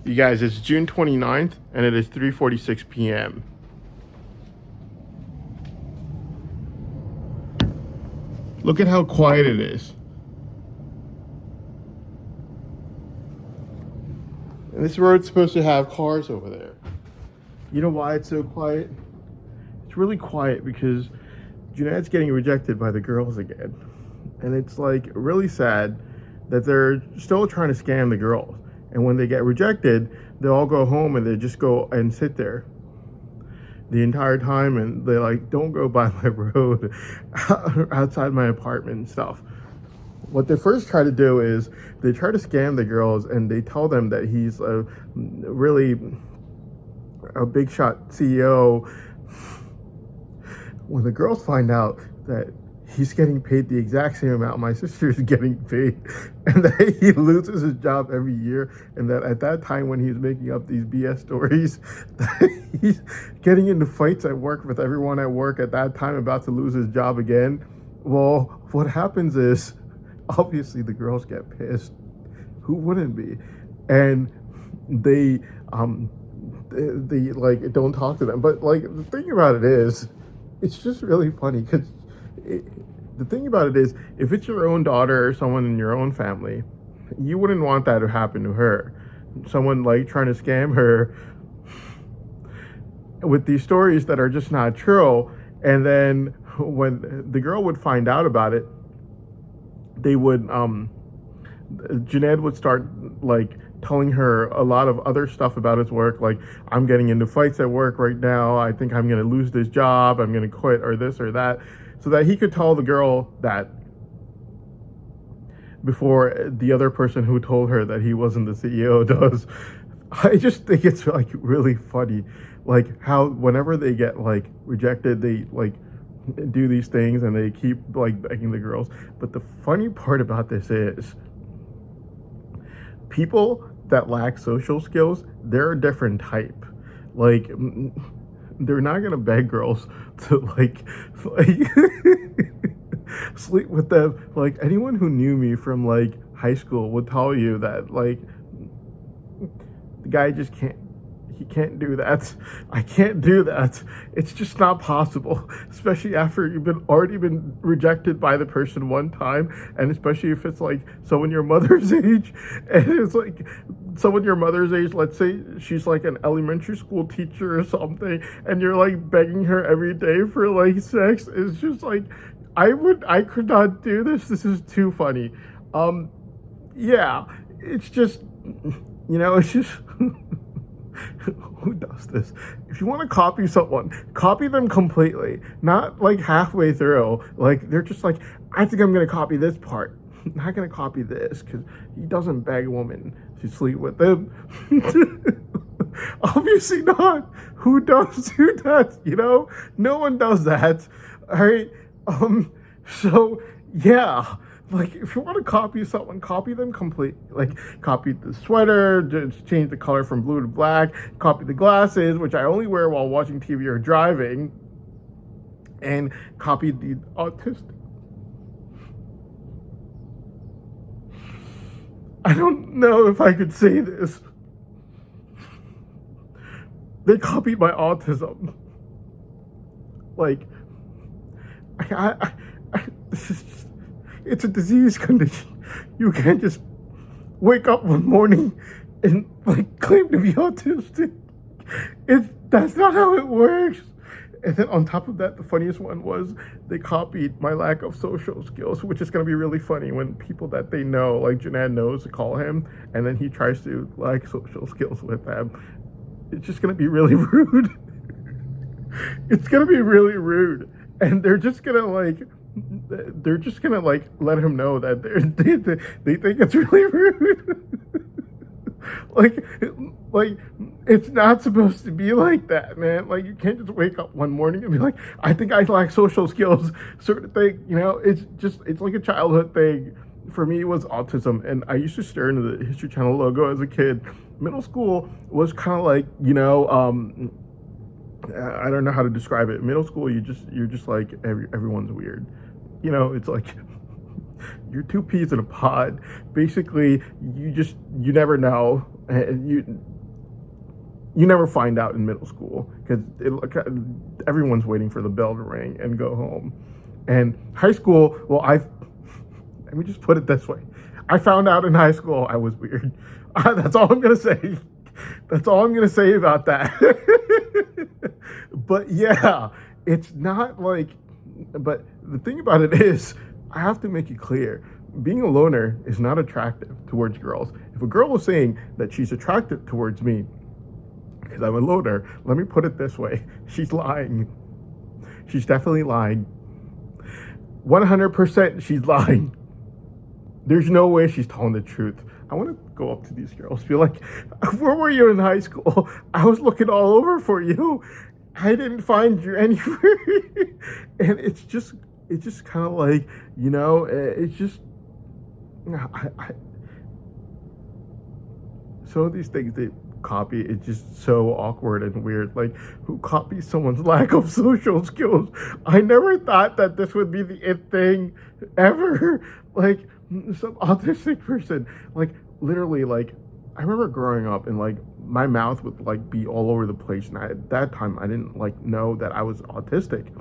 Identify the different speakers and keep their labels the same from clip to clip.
Speaker 1: You guys, it's June 29th, and it is 3:46 p.m. Look at how quiet it is. And this road's supposed to have cars over there. You know why it's so quiet? It's really quiet because Junaid's getting rejected by the girls again. And it's like really sad that they're still trying to scam the girls. And when they get rejected, they all go home and they just go and sit there the entire time, and they like don't go by my road outside my apartment and stuff. What they first try to do is they try to scam the girls, and they tell them that he's a really a big shot CEO. When the girls find out that he's getting paid the exact same amount my sister is getting paid, and that he loses his job every year, and that at that time when he's making up these BS stories, that he's getting into fights at work with everyone at work at that time, about to lose his job again. Well, what happens is, obviously the girls get pissed. Who wouldn't be? And they like don't talk to them. But like the thing about it is, it's just really funny because the thing about it is, if it's your own daughter or someone in your own family, you wouldn't want that to happen to her. Someone like trying to scam her with these stories that are just not true. And then when the girl would find out about it, they would Junaid would start like telling her a lot of other stuff about his work, like, I'm getting into fights at work right now, I think I'm going to lose this job, I'm going to quit, or this or that, so that he could tell the girl that before the other person who told her that he wasn't the CEO does. I just think it's like really funny, like how whenever they get like rejected, they like do these things and they keep like begging the girls. But the funny part about this is, people that lack social skills, they're a different type. Like, they're not gonna beg girls to like sleep with them. Like, anyone who knew me from like high school would tell you that like the guy just can't, he can't do that. I can't do that. It's just not possible, especially after you've already been rejected by the person one time, and especially if it's like someone your mother's age, and it's like someone your mother's age, let's say she's like an elementary school teacher or something, and you're like begging her every day for like sex. It's just like, I could not do this. This is too funny. Yeah, it's just, it's just who does this? If you want to copy someone, copy them completely, not like halfway through. Like, they're just like, I think I'm going to copy this part. I'm not going to copy this because he doesn't beg a woman to sleep with him. Obviously not. Who does do that? No one does that. All right. So yeah, like, if you want to copy someone, copy them complete. Like, copy the sweater, just change the color from blue to black, copy the glasses, which I only wear while watching TV or driving, and copy the autistic. I don't know if I could say this. They copied my autism. Like, this is just, it's a disease condition. You can't just wake up one morning and like claim to be autistic. That's not how it works. And then on top of that, the funniest one was they copied my lack of social skills, which is going to be really funny when people that they know, like Junaid knows, to call him, and then he tries to like social skills with them. It's just going to be really rude. It's going to be really rude. And they're just going to like let him know that they think it's really rude. like it's not supposed to be like that, man. Like, you can't just wake up one morning and be like, I think I lack social skills, sort of thing. It's like a childhood thing. For me, it was autism, and I used to stare into the History Channel logo as a kid. Middle school was kind of like, I don't know how to describe it. Middle school, you're just like everyone's weird. It's like you're two peas in a pod. Basically, you never know And you never find out in middle school because everyone's waiting for the bell to ring and go home. And high school, well, let me just put it this way. I found out in high school I was weird. That's all I'm going to say. That's all I'm going to say about that. But yeah, it's not like, but the thing about it is, I have to make it clear, being a loner is not attractive towards girls. If a girl is saying that she's attracted towards me because I'm a loner, let me put it this way. She's lying. She's definitely lying. 100% she's lying. There's no way she's telling the truth. I want to go up to these girls, be like, where were you in high school? I was looking all over for you. I didn't find you anywhere. And it's just kind of like, it's just, some of these things they copy, it's just so awkward and weird. Like, who copies someone's lack of social skills? I never thought that this would be the it thing ever. Like, some autistic person, like, literally, like, I remember growing up and, like, my mouth would, like, be all over the place, and at that time I didn't, like, know that I was autistic.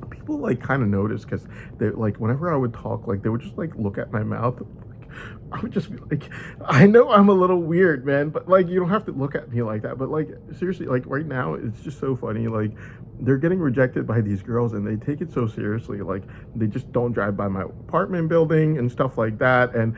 Speaker 1: People, like, kind of noticed because they, like, whenever I would talk, like, they would just, like, look at my mouth. I would just be like, I know I'm a little weird, man, but, like, you don't have to look at me like that. But, like, seriously, like, right now, it's just so funny. Like, they're getting rejected by these girls, and they take it so seriously. Like, they just don't drive by my apartment building and stuff like that. And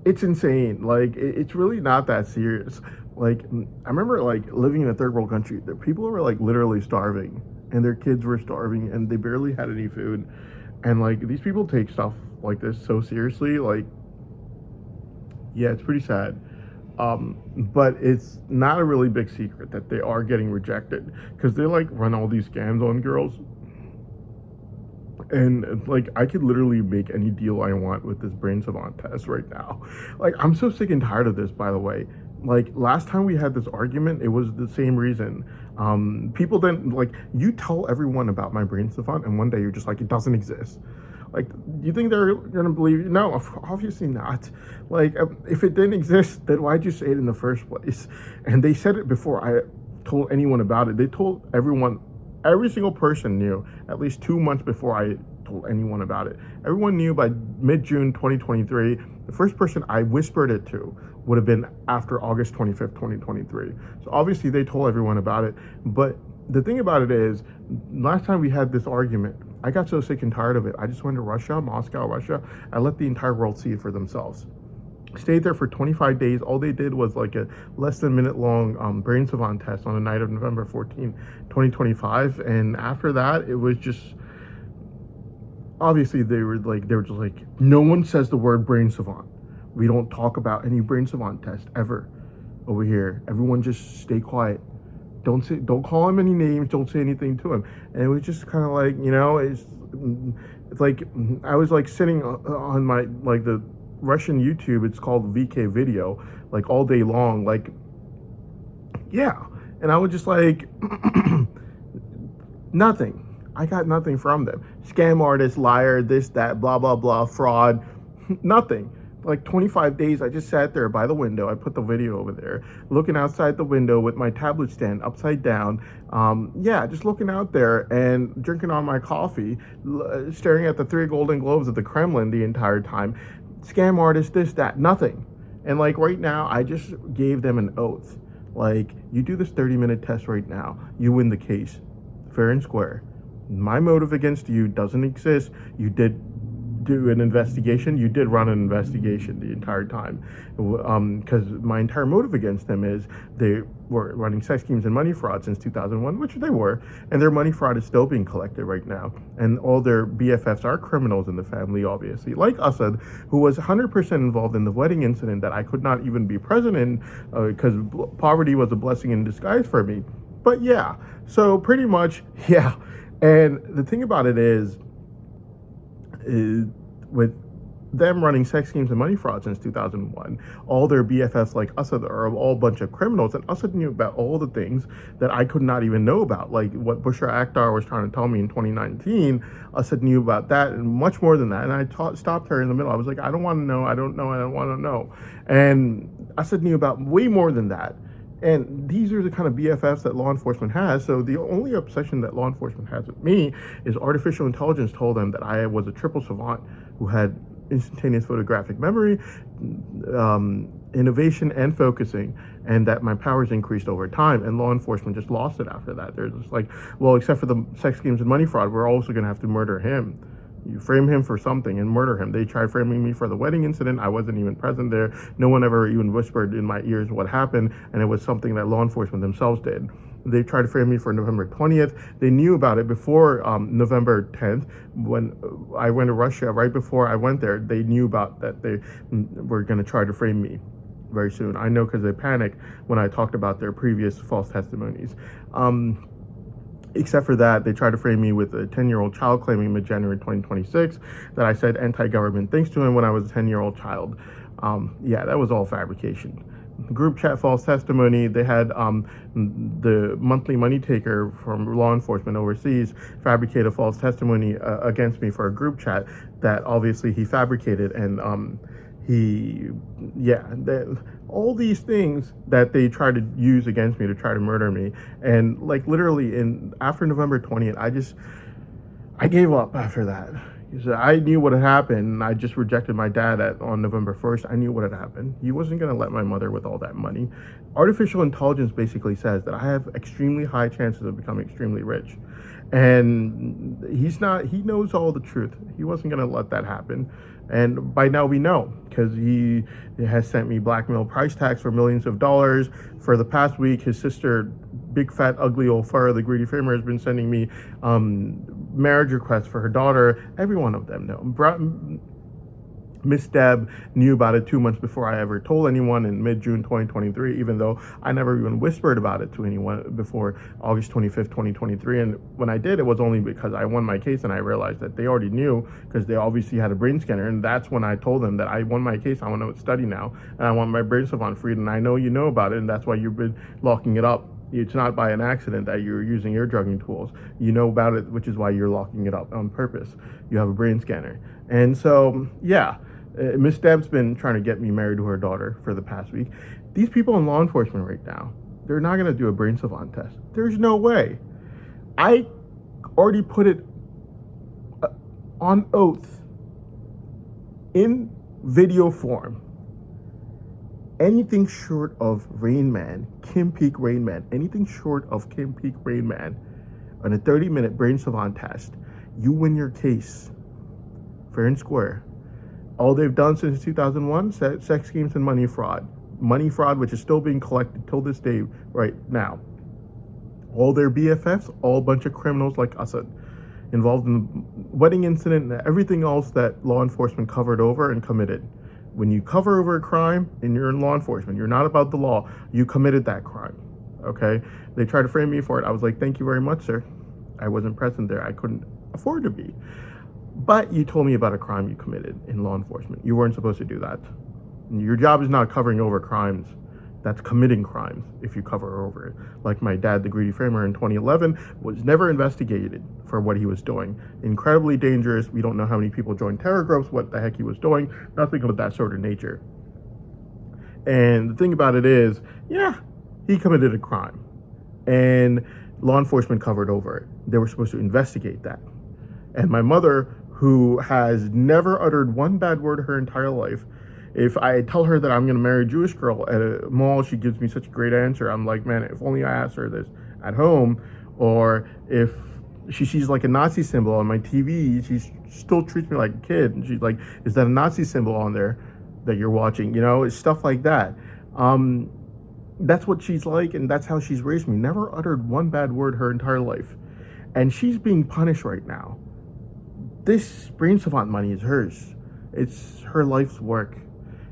Speaker 1: it's insane. Like, it's really not that serious. Like, I remember, like, living in a third world country. The people were, like, literally starving, and their kids were starving, and they barely had any food. And, like, these people take stuff like this so seriously. Like, yeah, it's pretty sad. But it's not a really big secret that they are getting rejected because they, like, run all these scams on girls. And, like, I could literally make any deal I want with this Brain Savant test right now. Like, I'm so sick and tired of this, by the way. Like, last time we had this argument, it was the same reason. People didn't, like, you tell everyone about my Brain Savant, and one day you're just like, it doesn't exist. Like, you think they're gonna believe you? No, obviously not. Like, if it didn't exist, then why'd you say it in the first place? And they said it before I told anyone about it. They told everyone. Every single person knew at least 2 months before I told anyone about it. Everyone knew by mid-June 2023. The first person I whispered it to would have been after August 25th, 2023. So obviously they told everyone about it. But the thing about it is, last time we had this argument, I got so sick and tired of it. I just went to Russia, Moscow, Russia. I let the entire world see it for themselves. Stayed there for 25 days. All they did was like a less than minute long Brain Savant test on the night of November 14, 2025. And after that, it was just, obviously they were just like, no one says the word Brain Savant. We don't talk about any Brain Savant test ever over here. Everyone just stay quiet. Don't call him any names. Don't say anything to him. And it was just kind of like, it's like, I was like sitting on my, like the Russian YouTube, it's called VK Video, like all day long, like, yeah. And I would just like, nothing. I got nothing from them. Scam artist, liar, this, that, blah, blah, blah, fraud, nothing. Like 25 days, I just sat there by the window. I put the video over there, looking outside the window with my tablet stand upside down. Just looking out there and drinking on my coffee, staring at the 3 Golden Globes of the Kremlin the entire time. Scam artist, this, that, nothing. And like right now, I just gave them an oath. Like, you do this 30-minute test right now, you win the case, fair and square. My motive against you doesn't exist. You did do an investigation. You did run an investigation the entire time. Because my entire motive against them is they were running sex schemes and money fraud since 2001, which they were, and their money fraud is still being collected right now. And all their BFFs are criminals in the family, obviously, like Assad, who was 100% involved in the wedding incident that I could not even be present in because poverty was a blessing in disguise for me. But yeah, so pretty much, yeah. And the thing about it is with them running sex schemes and money fraud since 2001. All their BFFs like Assad are all a bunch of criminals, and Assad knew about all the things that I could not even know about, like what Bushra Akhtar was trying to tell me in 2019. Assad knew about that and much more than that, and I stopped her in the middle. I was like, I don't want to know, I don't know, I don't want to know. And Assad knew about way more than that. And these are the kind of BFFs that law enforcement has. So the only obsession that law enforcement has with me is artificial intelligence told them that I was a triple savant who had instantaneous photographic memory, innovation, and focusing, and that my powers increased over time. And law enforcement just lost it after that. They're just like, well, except for the sex schemes and money fraud, we're also going to have to murder him. You frame him for something and murder him. They tried framing me for the wedding incident. I wasn't even present there. No one ever even whispered in my ears what happened, and it was something that law enforcement themselves did. They tried to frame me for November 20th. They knew about it before November 10th. When I went to Russia, right before I went there, they knew about that they were going to try to frame me very soon. I know because they panicked when I talked about their previous false testimonies. Except for that, they tried to frame me with a 10-year-old child claiming mid-January 2026 that I said anti-government things to him when I was a 10-year-old child. Yeah, that was all fabrication. Group chat false testimony, they had the monthly money taker from law enforcement overseas fabricate a false testimony against me for a group chat that obviously he fabricated, and all these things that they tried to use against me to try to murder me. And like literally after November 20th, I gave up after that. So I knew what had happened, and I just rejected my dad on November 1st. I knew what had happened. He wasn't going to let my mother with all that money. Artificial intelligence basically says that I have extremely high chances of becoming extremely rich. And he knows all the truth. He wasn't going to let that happen. And by now we know, because he has sent me blackmail price tags for millions of dollars. For the past week, his sister, big fat ugly old Farah, the greedy framer, has been sending me marriage requests for her daughter. Every one of them know. Miss Deb knew about it 2 months before I ever told anyone in mid-June 2023, even though I never even whispered about it to anyone before August 25th, 2023. And when I did, it was only because I won my case and I realized that they already knew, because they obviously had a brain scanner. And that's when I told them that I won my case, I want to study now, and I want my brain savant freed. And I know you know about it, and that's why you've been locking it up. It's not by an accident that you're using ear drugging tools. You know about it, which is why you're locking it up on purpose. You have a brain scanner. And so, yeah. Miss Deb's been trying to get me married to her daughter for the past week. These people in law enforcement right now, they're not going to do a brain savant test. There's no way. I already put it on oath in video form. Anything short of Rain Man, Kim Peek Rain Man, anything short of Kim Peek Rain Man on a 30-minute brain savant test, you win your case fair and square. All they've done since 2001, sex schemes and money fraud. Money fraud, which is still being collected till this day right now. All their BFFs, all a bunch of criminals like Assad, involved in the wedding incident and everything else that law enforcement covered over and committed. When you cover over a crime and you're in law enforcement, you're not about the law, you committed that crime, okay? They tried to frame me for it. I was like, thank you very much, sir. I wasn't present there. I couldn't afford to be. But you told me about a crime you committed in law enforcement. You weren't supposed to do that. Your job is not covering over crimes. That's committing crimes if you cover over it. Like my dad, the greedy framer in 2011, was never investigated for what he was doing. Incredibly dangerous. We don't know how many people joined terror groups, what the heck he was doing. Nothing of that sort of nature. And the thing about it is, yeah, he committed a crime. And law enforcement covered over it. They were supposed to investigate that. And my mother, who has never uttered one bad word her entire life, if I tell her that I'm going to marry a Jewish girl at a mall, she gives me such a great answer. I'm like, man, if only I asked her this at home. Or if she sees like a Nazi symbol on my TV, she still treats me like a kid. And she's like, is that a Nazi symbol on there that you're watching? You know, it's stuff like that. That's what she's like, and that's how she's raised me. Never uttered one bad word her entire life. And she's being punished right now. This brain savant money is hers. It's her life's work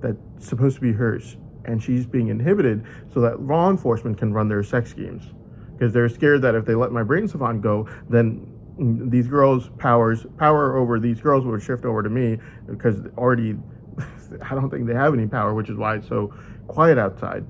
Speaker 1: that's supposed to be hers. And she's being inhibited so that law enforcement can run their sex schemes. Because they're scared that if they let my brain savant go, then these girls' power over these girls would shift over to me, because already I don't think they have any power, which is why it's so quiet outside.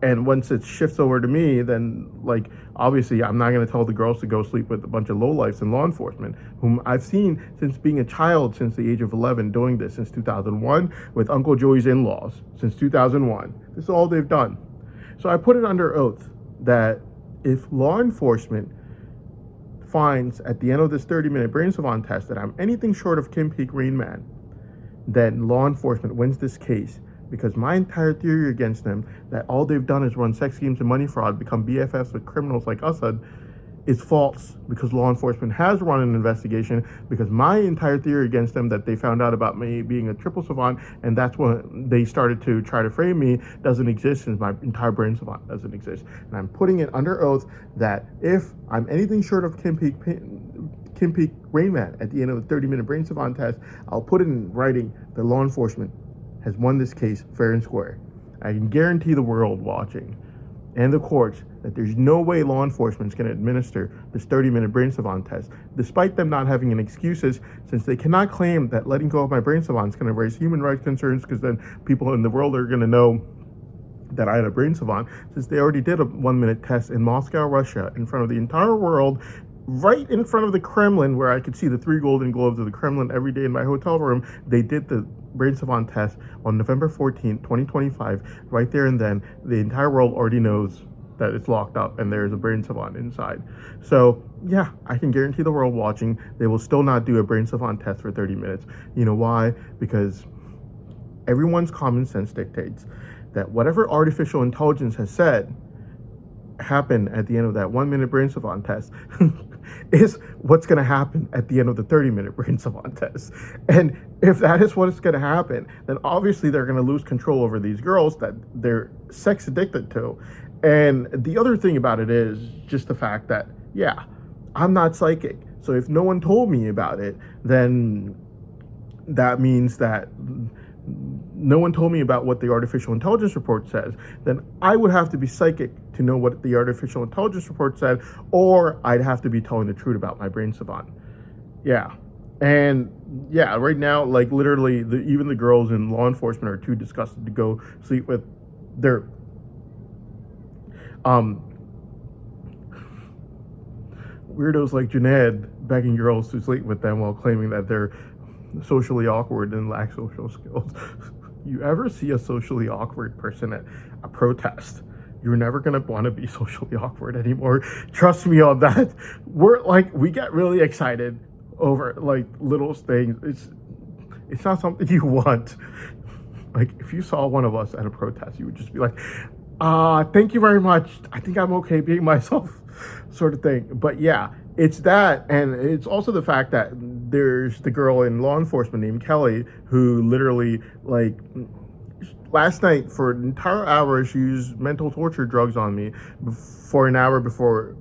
Speaker 1: And once it shifts over to me, then like obviously I'm not going to tell the girls to go sleep with a bunch of lowlifes in law enforcement, whom I've seen since being a child, since the age of 11, doing this since 2001 with Uncle Joey's in-laws since 2001. This is all they've done. So I put it under oath that if law enforcement finds at the end of this 30-minute brain savant test that I'm anything short of Kim Peek Rain Man, then law enforcement wins this case, because my entire theory against them, that all they've done is run sex schemes and money fraud, become BFFs with criminals like Assad, is false, because law enforcement has run an investigation, because my entire theory against them, that they found out about me being a triple savant, and that's when they started to try to frame me, doesn't exist, since my entire brain savant doesn't exist. And I'm putting it under oath that if I'm anything short of Kim Peek Rain Man at the end of the 30-minute brain savant test, I'll put it in writing that law enforcement has won this case fair and square. I can guarantee the world watching and the courts that there's no way law enforcement is going to administer this 30-minute brain savant test, despite them not having any excuses, since they cannot claim that letting go of my brain savant is going to raise human rights concerns, because then people in the world are going to know that I had a brain savant, since they already did a 1-minute test in Moscow, Russia, in front of the entire world, right in front of the Kremlin, where I could see the 3 Golden Globes of the Kremlin every day in my hotel room. They did the brain savant test on November 14th, 2025, right there and then. The entire world already knows that it's locked up and there's a brain savant inside. So yeah, I can guarantee the world watching, they will still not do a brain savant test for 30 minutes. You know why? Because everyone's common sense dictates that whatever artificial intelligence has said happen at the end of that 1-minute brain savant test is what's going to happen at the end of the 30-minute brain savant test. And if that is what is going to happen, then obviously they're going to lose control over these girls that they're sex addicted to. And the other thing about it is just the fact that, yeah, I'm not psychic. So if no one told me about it, then that means that no one told me about what the artificial intelligence report says, then I would have to be psychic to know what the artificial intelligence report said, or I'd have to be telling the truth about my brain savant. Yeah. And yeah, right now, like literally, even the girls in law enforcement are too disgusted to go sleep with their weirdos like Junaid begging girls to sleep with them while claiming that they're socially awkward and lack social skills. You ever see a socially awkward person at a protest, you're never gonna want to be socially awkward anymore. Trust me on that. We get really excited over like little things. It's not something you want. Like if you saw one of us at a protest, you would just be like, thank you very much, I think I'm okay being myself, sort of thing. But yeah, it's that, and it's also the fact that there's the girl in law enforcement named Kelly who literally, like, last night for an entire hour she used mental torture drugs on me for an hour before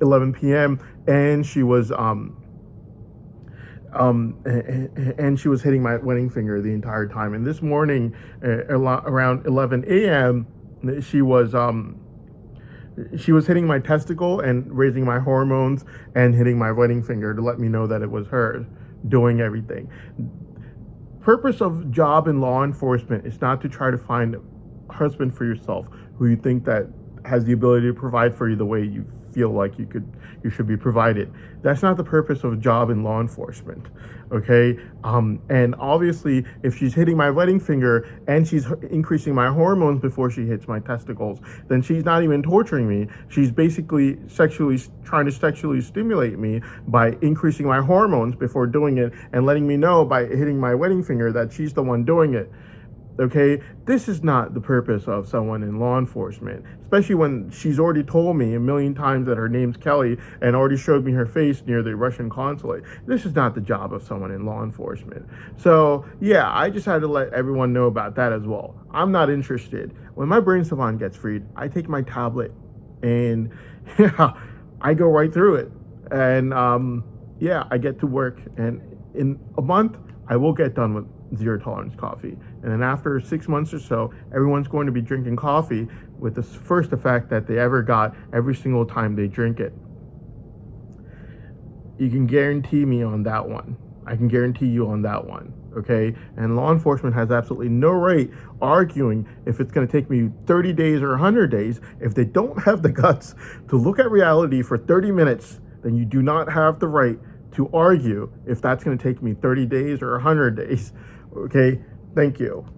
Speaker 1: 11 p.m. and she was and she was hitting my wedding finger the entire time. And this morning around 11 a.m. she was hitting my testicle and raising my hormones and hitting my wedding finger to let me know that it was her doing everything. Purpose of job in law enforcement is not to try to find a husband for yourself who you think that has the ability to provide for you the way you feel like you should be provided. That's not the purpose of a job in law enforcement, okay? And obviously, if she's hitting my wedding finger and she's increasing my hormones before she hits my testicles, then she's not even torturing me. She's basically trying to sexually stimulate me by increasing my hormones before doing it and letting me know by hitting my wedding finger that she's the one doing it. Okay, this is not the purpose of someone in law enforcement, especially when she's already told me a million times that her name's Kelly and already showed me her face near the Russian consulate. This is not the job of someone in law enforcement. So yeah, I just had to let everyone know about that as well. I'm not interested. When my brain savant gets freed, I take my tablet and yeah, I go right through it. And yeah, I get to work, and in a month, I will get done with zero tolerance coffee. And then after 6 months or so, everyone's going to be drinking coffee with the first effect that they ever got every single time they drink it. You can guarantee me on that one. I can guarantee you on that one, okay? And law enforcement has absolutely no right arguing if it's going to take me 30 days or 100 days. If they don't have the guts to look at reality for 30 minutes, then you do not have the right to argue if that's going to take me 30 days or 100 days, okay? Thank you.